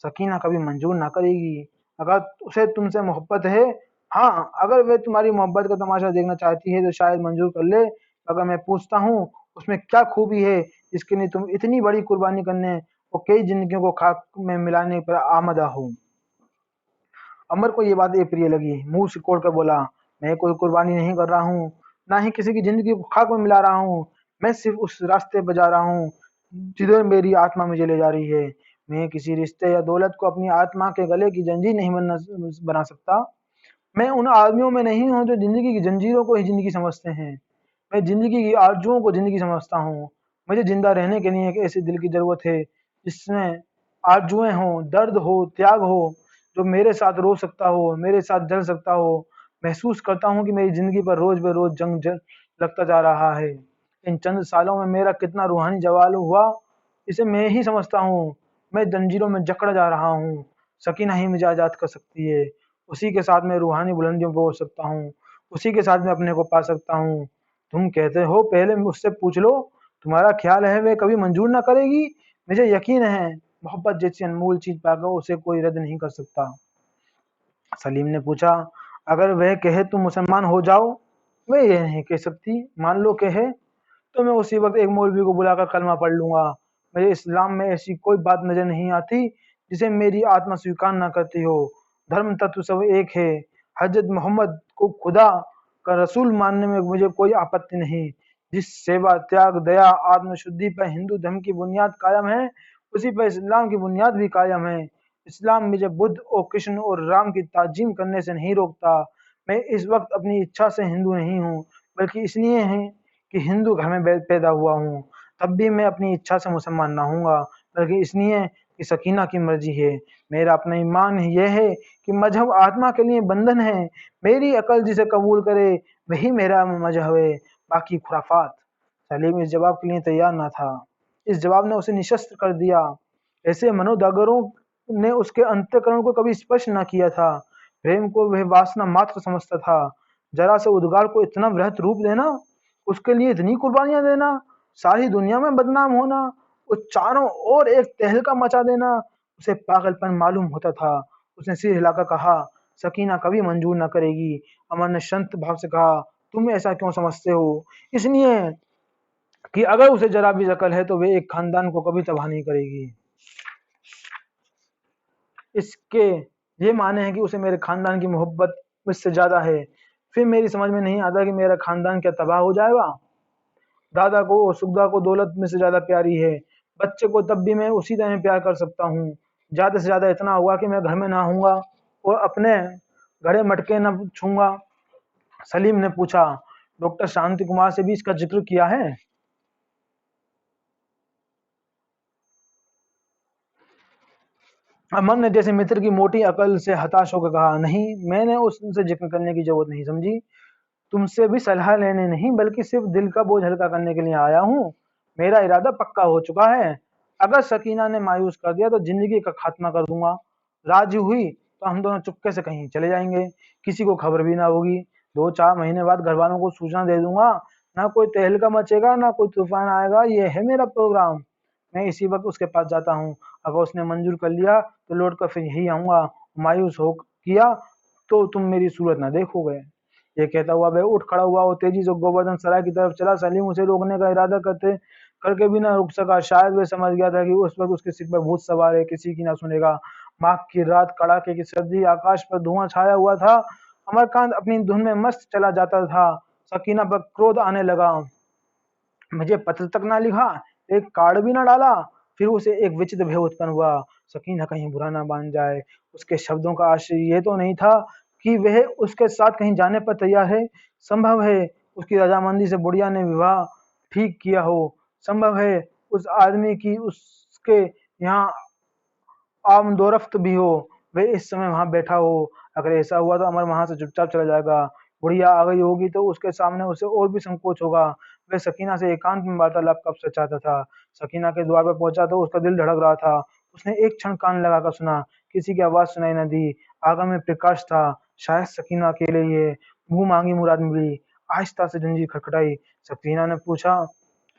सकीना कभी मंजूर ना करेगी। अगर उसे तुमसे मोहब्बत है, हाँ, अगर वह तुम्हारी मोहब्बत का तमाशा देखना चाहती है तो शायद मंजूर कर ले। अगर मैं पूछता हूँ उसमें क्या खूबी है जिसके लिए तुम इतनी बड़ी कुर्बानी करने और कई जिंदगियों को खाक में मिलाने पर आमदा हो? अमर को ये बात प्रिय लगी, मुंह सिकोड़ कर बोला, मैं कोई कुर्बानी नहीं कर रहा हूँ, ना ही किसी की जिंदगी को खाक में मिला रहा हूँ। मैं सिर्फ उस रास्ते पर जा रहा हूँ जिधर मेरी आत्मा मुझे ले जा रही है। मैं किसी रिश्ते या दौलत को अपनी आत्मा के गले की जंजीर नहीं बना सकता। मैं उन आदमियों में नहीं हूँ जो जिंदगी की जंजीरों को ही जिंदगी समझते हैं। मैं जिंदगी की आरजुओं को जिंदगी समझता हूँ। मुझे जिंदा रहने के लिए एक ऐसे दिल की जरूरत है जिसमें आरजुएं हों, दर्द हो, त्याग हो, जो मेरे साथ रो सकता हो, मेरे साथ जल सकता हो। महसूस करता हूँ कि मेरी जिंदगी पर रोज बे रोज लगता जा रहा है। इन चंद सालों में मेरा कितना रूहानी जवाल हुआ, इसे मैं ही समझता हूँ। मैं जंजीरों में जकड़ा जा रहा हूँ, सकीना ही मुझे आजाद कर सकती है। उसी के साथ मैं रूहानी बुलंदियों पर उड़ सकता हूँ, उसी के साथ मैं अपने को पा सकता हूँ। तुम कहते हो पहले मुझसे पूछ लो, तुम्हारा ख्याल है वे कभी मंजूर ना करेगी? मुझे यकीन है मोहब्बत जैसी अनमोल चीज पाकर उसे कोई रद्द नहीं कर सकता। सलीम ने पूछा, अगर वह कहे तुम मुसलमान हो जाओ? वह यह नहीं कह सकती। मान लो कहे तो मैं उसी वक्त एक मौलवी को बुलाकर कलमा पढ़ लूंगा। मुझे इस्लाम में ऐसी कोई बात नजर नहीं आती जिसे मेरी आत्मा स्वीकार न करती हो। धर्म तत्व सब एक है। हजरत मोहम्मद को खुदा का रसूल मानने में मुझे कोई आपत्ति नहीं। जिस सेवा, त्याग, दया, आत्मशुद्धि पर हिंदू धर्म की बुनियाद कायम है, उसी पर इस्लाम की बुनियाद भी कायम है। इस्लाम मुझे बुद्ध और कृष्ण और राम की ताजीम करने से नहीं रोकता। मैं इस वक्त अपनी इच्छा से हिंदू नहीं हूँ, बल्कि इसलिए है कि हिंदू घर में पैदा हुआ हूँ। तब भी मैं अपनी इच्छा से मुसलमान ना हूँगा, बल्कि इसलिए कि सकीना की मर्जी है। मेरा अपना ईमान यह है कि मजहब आत्मा के लिए बंधन है। मेरी अकल जिसे कबूल करे वही मेरा मजहब है, बाकी खुराफात। सलीम इस जवाब के लिए तैयार न था। इस जवाब ने उसे निशस्त्र कर दिया। ऐसे मनोदगरों ने उसके अंतःकरण को कभी स्पर्श न किया था। प्रेम को वह वासना मात्र समझता था। जरा से उद्गार को इतना वृहत रूप देना, उसके लिए इतनी कुर्बानियां देना, सारी दुनिया में बदनाम होना, उस चारों ओर एक तहलका मचा देना, उसे पागलपन मालूम होता था। उसने सिर हिलाकर कहा, सकीना कभी मंजूर न करेगी। अमर ने शांत भाव से कहा, तुम ऐसा क्यों समझते हो? इसलिए कि अगर उसे जरा भी अकल है तो वे एक खानदान को कभी तबाह नहीं करेगी। इसके ये माने हैं कि उसे मेरे खानदान की मोहब्बत मुझसे ज्यादा है। फिर मेरी समझ में नहीं आता कि मेरा खानदान क्या तबाह हो जाएगा? दादा को और सुगदा को दौलत में से ज्यादा प्यारी है। बच्चे को तब भी मैं उसी तरह प्यार कर सकता हूँ। ज्यादा से ज्यादा इतना हुआ कि मैं घर में ना आऊंगा और अपने घड़े मटके न छूंगा। सलीम ने पूछा, डॉक्टर शांति कुमार से भी इसका जिक्र किया है? अमन ने जैसे मित्र की मोटी अकल से हताश होकर कहा, नहीं, मैंने उससे जिक्र करने की जरूरत नहीं समझी। तुमसे भी सलाह लेने नहीं, बल्कि सिर्फ दिल का बोझ हल्का करने के लिए आया हूँ। मेरा इरादा पक्का हो चुका है। अगर सकीना ने मायूस कर दिया तो जिंदगी का खात्मा कर दूंगा। राजी हुई तो हम दोनों चुपके से कहीं चले जाएंगे, किसी को खबर भी ना होगी। 2-4 महीने बाद घर वालों को सूचना दे दूंगा। ना कोई तहलका मचेगा, ना कोई तूफान आएगा। ये है मेरा प्रोग्राम। मैं इसी वक्त उसके पास जाता हूँ। अगर उसने मंजूर कर लिया तो लौट कर फिर यही आऊंगा। मायूस हो किया तो तुम मेरी सूरत ना देखोगे। ये कहता हुआ वह उठ खड़ा हुआ और तेजी से गोवर्धन सराय की तरफ चला। सलीम उसे रोकने का इरादा करके भी ना रुक सका। शायद वह समझ गया था कि उस वक्त उसके सिर पर भूत सवार है, किसी की ना सुनेगा। माघ की रात, कड़ाके की सर्दी, आकाश पर धुआं छाया हुआ था। अमरकांत अपनी धुन में मस्त चला जाता था। सकीना पर क्रोध आने लगा। मुझे पत्र तक ना लिखा, एक कार्ड भी ना डाला। फिर उसे एक विचित्र भय उत्पन्न हुआ। सकीना कहीं बुरा ना मान जाए। उसके शब्दों का आशय ये तो नहीं था कि वह उसके साथ कहीं जाने पर तैयार है। संभव है उसकी रजामंदी से बुढ़िया ने विवाह ठीक किया हो। संभव है उस आदमी की उसके यहाँ आमदोरफ्त भी हो। वह इस समय वहां बैठा हो। अगर ऐसा हुआ तो अमर वहां से चुपचाप चला जाएगा। बुढ़िया आ गई होगी तो उसके सामने उसे और भी संकोच होगा। वह सकीना से एकांत में वार्तालाप कब से चाहता था। सकीना के द्वार पर पहुंचा तो उसका दिल धड़क रहा था। उसने एक क्षण कान लगाकर सुना। किसी की आवाज सुनाई न दी। आंगन में प्रकाश था। शायद सकीना अकेले ही है। मुंह मांगी मुराद मिली। आहिस्ता से जंजीर खटखटाई। सकीना ने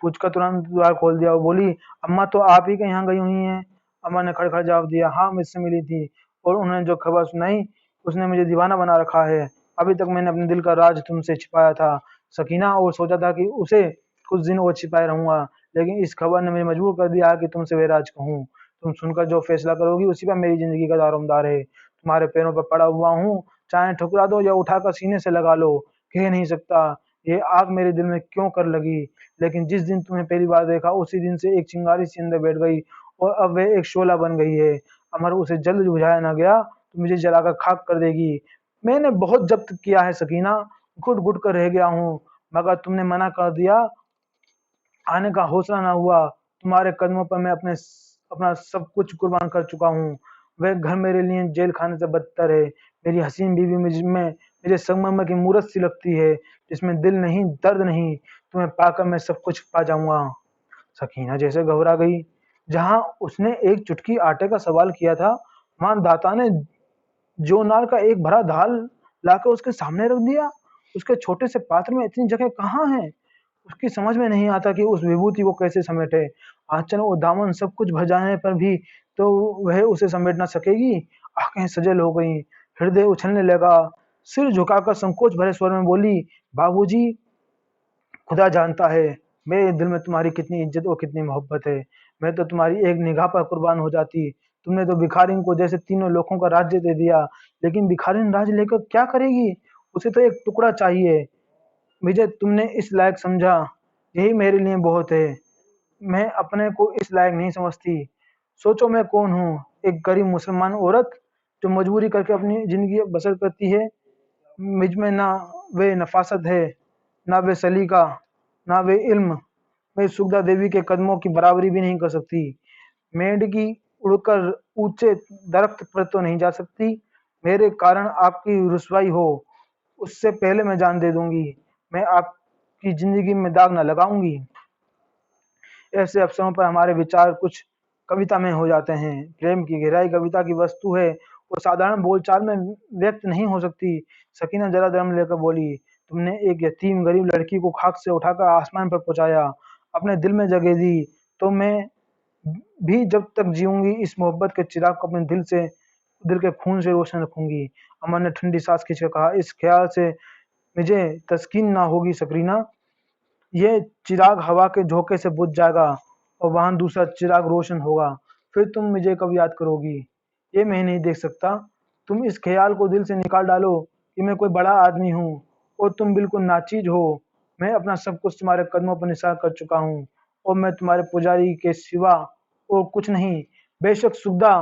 पूछकर तुरंत द्वार खोल दिया। वो बोली, अम्मा तो आप ही के यहाँ गई हुई हैं। अमर ने खड़खड़ जवाब दिया, हाँ, मुझसे मिली थी और उन्होंने जो खबर सुनाई उसने मुझे दीवाना बना रखा है। अभी तक मैंने अपने दिल का राज तुमसे छिपाया था सकीना, और सोचा था कि उसे कुछ दिन और छिपाए रहूंगा, लेकिन इस खबर ने मुझे मजबूर कर दिया कि तुमसे वे राज कहूँ। तुम सुनकर जो फैसला करोगी उसी पर मेरी जिंदगी का दारोमदार है। तुम्हारे पैरों पर पड़ा हुआ हूँ। चाहे ठुकरा दो या उठाकर सीने से लगा लो, कह नहीं सकता ये आग मेरे दिल में क्यों कर लगी। लेकिन जिस दिन तुम्हें पहली बार देखा उसी दिन से एक चिंगारी सी अंदर बैठ गई और अब वह एक शोला बन गई है। अमर उसे जल्द बुझाया ना गया तो मुझे जलाकर खाक कर देगी। मैंने बहुत जब्त किया है सकीना, घुट घुट कर रह गया हूँ, मगर तुमने मना कर दिया। आने का हौसला ना हुआ। तुम्हारे कदमों पर मैं अपना सब कुछ कुर्बान कर चुका हूँ। वह घर मेरे लिए जेल खाने से बदतर है। मेरी हसीन बीवी मुझे संगमरमर की मूरत सी लगती है, जिसमें दिल नहीं, दर्द नहीं। तुम्हें पाकर मैं सब कुछ पा जाऊंगा। सकीना जैसे घबरा गई। जहां उसने एक चुटकी आटे का सवाल किया था, वहां दाता ने जोनार का एक भरा दाल लाकर उसके सामने रख दिया। उसके छोटे से पात्र में इतनी जगह कहाँ है? उसकी समझ में नहीं आता कि उस विभूति को कैसे समेटे। आंचल और दामन सब कुछ भर जाने पर भी तो वह उसे समेट ना सकेगी। आंखें सजल हो गईं, हृदय उछलने लगा। सिर झुकाकर संकोच भरे स्वर में बोली, बाबूजी, खुदा जानता है मेरे दिल में तुम्हारी कितनी इज्जत और कितनी मोहब्बत है। मैं तो तुम्हारी एक निगाह पर कुर्बान हो जाती। तुमने तो भिखारिन को जैसे तीनों लोगों का राज्य दे दिया, लेकिन भिखारिन राज्य लेकर क्या करेगी? उसे तो एक टुकड़ा चाहिए। मुझे तुमने इस लायक समझा, यही मेरे लिए बहुत है। मैं अपने को इस लायक नहीं समझती। सोचो मैं कौन हूँ, एक गरीब मुसलमान औरत जो मजबूरी करके अपनी जिंदगी बसर करती है। मुझ में ना वे नफासत है, ना वे सलीका, ना वे इल्म। मैं सुगदा देवी के कदमों की बराबरी भी नहीं कर सकती। मेंढकी उड़कर ऊंचे दरख्त पर तो नहीं जा सकती। मेरे कारण आपकी रुसवाई हो, उससे पहले मैं जान दे दूंगी। मैं आपकी जिंदगी में दाग न लगाऊंगी। ऐसे अवसरों पर हमारे विचार कुछ कविता में हो जाते हैं। प्रेम की गहराई कविता की वस्तु है, वो साधारण बोलचाल में व्यक्त नहीं हो सकती। सकीना जरा दम लेकर बोली, तुमने एक यतीम गरीब लड़की को खाक से उठाकर आसमान पर पहुंचाया, अपने दिल में जगह दी। तो मैं भी जब तक जीऊंगी इस मोहब्बत के चिराग को अपने दिल के खून से रोशन रखूंगी। अमर ने ठंडी सांस खींचकर कहा, इस ख्याल से मुझे तस्कीन ना होगी सकरीना। ये चिराग हवा के झोंके से बुझ जाएगा और वहां दूसरा चिराग रोशन होगा। फिर तुम मुझे कब याद करोगी, ये मैं नहीं देख सकता। तुम इस ख्याल को दिल से निकाल डालो कि मैं कोई बड़ा आदमी हूँ और तुम बिल्कुल नाचीज हो। मैं अपना सब कुछ तुम्हारे कदमों पर निसार कर चुका हूँ और मैं तुम्हारे पुजारी के सिवा और कुछ नहीं। बेशक सुगदा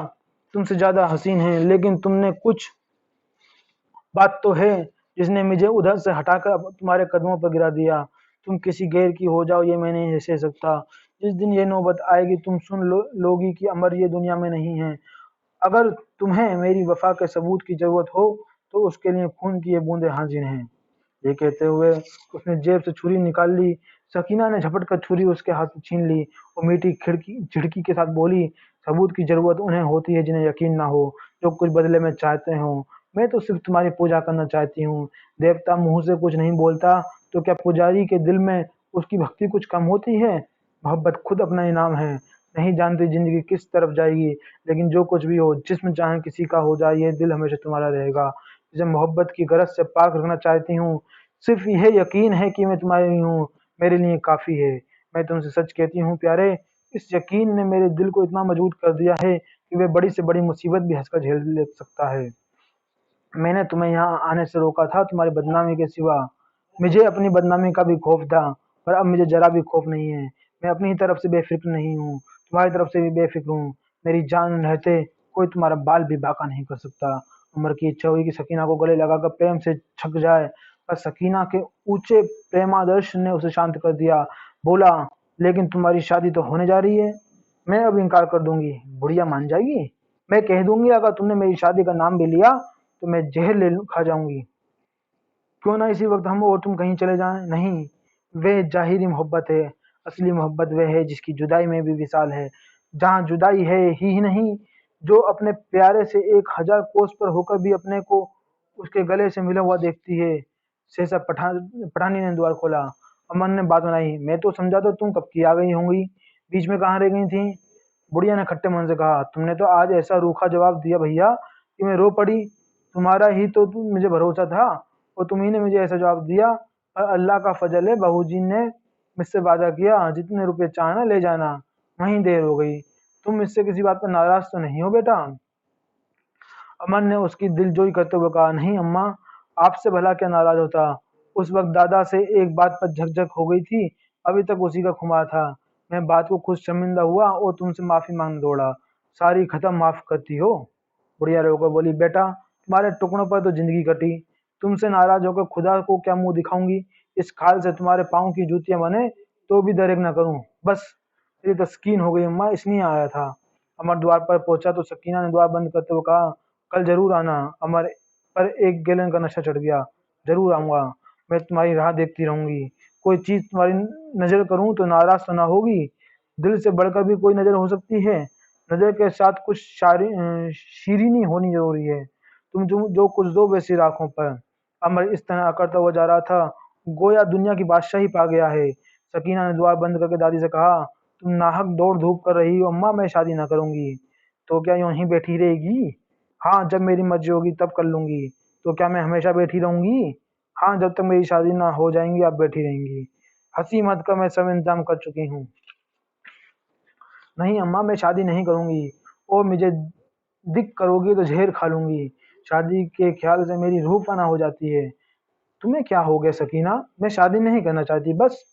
तुमसे ज्यादा हसीन है, लेकिन तुमने कुछ बात तो है जिसने मुझे उधर से हटाकर अब तुम्हारे कदमों पर गिरा दिया। तुम किसी गैर की हो जाओ, ये मैं नहीं सह सकता। जिस दिन ये नौबत आएगी तुम लोगी कि अमर ये दुनिया में नहीं है। अगर तुम्हें मेरी वफा के सबूत की जरूरत हो तो उसके लिए खून की ये बूंदें हाजिर हैं। ये कहते हुए उसने जेब से छुरी निकाल ली। सकीना ने झपट कर छुरी उसके हाथ से छीन ली और मीठी खिड़की झिड़की के साथ बोली, सबूत की जरूरत उन्हें होती है जिन्हें यकीन ना हो, जो कुछ बदले में चाहते हो। मैं तो सिर्फ तुम्हारी पूजा करना चाहती हूँ। देवता मुंह से कुछ नहीं बोलता तो क्या पुजारी के दिल में उसकी भक्ति कुछ कम होती है? मोहब्बत खुद अपना इनाम है। नहीं जानती जिंदगी किस तरफ जाएगी, लेकिन जो कुछ भी हो, जिस्म चाहे किसी का हो जाए, ये दिल हमेशा तुम्हारा रहेगा। जिसे मोहब्बत की गरज से पाक रखना चाहती हूँ, सिर्फ यह यकीन है कि मैं तुम्हारी हूँ, मेरे लिए काफ़ी है। मैं तुमसे सच कहती हूँ प्यारे, इस यकीन ने मेरे दिल को इतना मजबूत कर दिया है कि वह बड़ी से बड़ी मुसीबत भी हंसकर झेल ले सकता है। मैंने तुम्हें यहाँ आने से रोका था तुम्हारी बदनामी के सिवा। मुझे अपनी बदनामी का भी खौफ था, पर अब मुझे जरा भी खौफ नहीं है। मैं अपनी ही तरफ से बेफिक्र नहीं हूँ, तुम्हारी तरफ से भी बेफिक्र हूँ। मेरी जान रहते कोई तुम्हारा बाल भी बांका नहीं कर सकता। उमर की इच्छा हुई कि सकीना को गले लगाकर प्रेम से छक जाए, पर सकीना के ऊंचे प्रेमादर्श ने उसे शांत कर दिया। बोला, लेकिन तुम्हारी शादी तो होने जा रही है। मैं अब इनकार कर दूंगी, बुढ़िया मान जाएगी। मैं कह दूंगी अगर तुमने मेरी शादी का नाम भी लिया तो मैं जहर ले खा जाऊंगी। क्यों ना इसी वक्त हम और तुम कहीं चले जाएं? नहीं, वह जाहिरी मोहब्बत है। असली मोहब्बत वह है जिसकी जुदाई में भी विशाल है। जहाँ जुदाई है ही नहीं, जो अपने प्यारे से 1000 कोस पर होकर भी अपने को उसके गले से मिला हुआ देखती है। सहसा पठानी ने द्वार खोला। अमन ने बात बनाई, मैं तो समझा तो तुम कब की आ गई होंगी, बीच में कहाँ रह गई थी? बुढ़िया ने खट्टे मन से कहा, तुमने तो आज ऐसा रूखा जवाब दिया भैया कि मैं रो पड़ी। तुम्हारा ही तो मुझे भरोसा था और तुम्ही ने मुझे ऐसा जवाब दिया। और अल्लाह का फजल है, बहूजी ने मुझसे वादा किया जितने रुपए चाहना ले जाना। वहीं देर हो गई। तुम मुझसे किसी बात पर नाराज तो नहीं हो बेटा? अमन ने उसकी दिलजोई करते हुए कहा, नहीं अम्मा, आपसे भला क्या नाराज होता। उस वक्त दादा से एक बात पर झकझक हो गई थी, अभी तक उसी का खुमार था। मैं बात को खुद शर्मिंदा हुआ और तुमसे माफी मांगने दौड़ा। सारी खत्म, माफ करती हो? बुढ़िया रोकर बोली, बेटा तुम्हारे टुकड़ों पर तो जिंदगी कटी, तुमसे नाराज होकर खुदा को क्या मुंह दिखाऊंगी? इस खाल से तुम्हारे पाँव की जूतियां बने तो भी दरेक न करूं। बस मेरी तस्कीन हो गई अम्मा, इसलिए आया था। अमर द्वार पर पहुंचा तो सकीना ने द्वार बंद करते हुए कहा, कल जरूर आना। अमर पर एक गैलन का नशा चढ़ गया। जरूर आऊंगा, मैं तुम्हारी राह देखती रहूंगी। कोई चीज तुम्हारी नजर करूं तो नाराज तो ना होगी? दिल से बढ़कर भी कोई नजर हो सकती है। नजर के साथ कुछ शीरीनी होनी जरूरी है। तुम जो कुछ दो वैसी राखों पर। अमर इस तरह अकड़ता हुआ जा रहा था, गोया दुनिया की बादशाही पा गया है। सकीना ने द्वार बंद करके दादी से कहा, तुम नाहक दौड़ धूप कर रही हो। अम्मा, मैं शादी ना करूंगी। तो क्या यूं ही बैठी रहेगी? हाँ, जब मेरी मर्जी होगी तब कर लूंगी। तो क्या मैं हमेशा बैठी रहूंगी? हाँ, जब तक मेरी शादी ना हो जाएंगी आप बैठी रहेंगी। हंसी मत कर, मैं सब इंतजाम कर चुकी हूँ। नहीं अम्मा, मैं शादी नहीं करूंगी। और मुझे दिक करोगी तो जहर खा लूंगी। शादी के ख्याल से मेरी रूह फना हो जाती है। तुम्हें क्या हो गया सकीना? मैं शादी नहीं करना चाहती बस।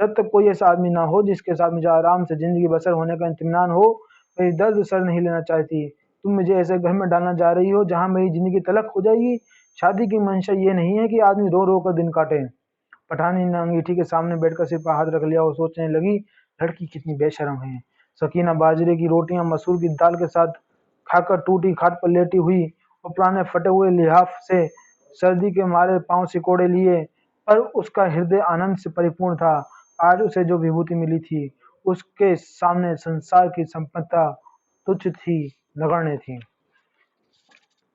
जब तक कोई ऐसा आदमी ना हो जिसके साथ मुझे आराम से जिंदगी बसर होने का इत्मीनान हो, मेरी दर्द सर नहीं लेना चाहती। तुम मुझे ऐसे घर में डालना जा रही हो जहां मेरी जिंदगी तलख हो जाएगी। शादी की मंशा ये नहीं है कि आदमी रो रो कर दिन काटे। पठानी ने अंगीठी के सामने बैठकर सिर पर हाथ रख लिया और सोचने लगी, लड़की कितनी बेशर्म है। सकीना बाजरे की रोटियां मसूर की दाल के साथ खाकर टूटी खाट पर लेटी हुई और पुराने फटे हुए लिहाफ से सर्दी के मारे पांव सिकोड़े लिए, पर उसका हृदय आनंद से परिपूर्ण था। आज उसे जो विभूति मिली थी, उसके सामने संसार की संपदा तुच्छ थी, नगण्य थी।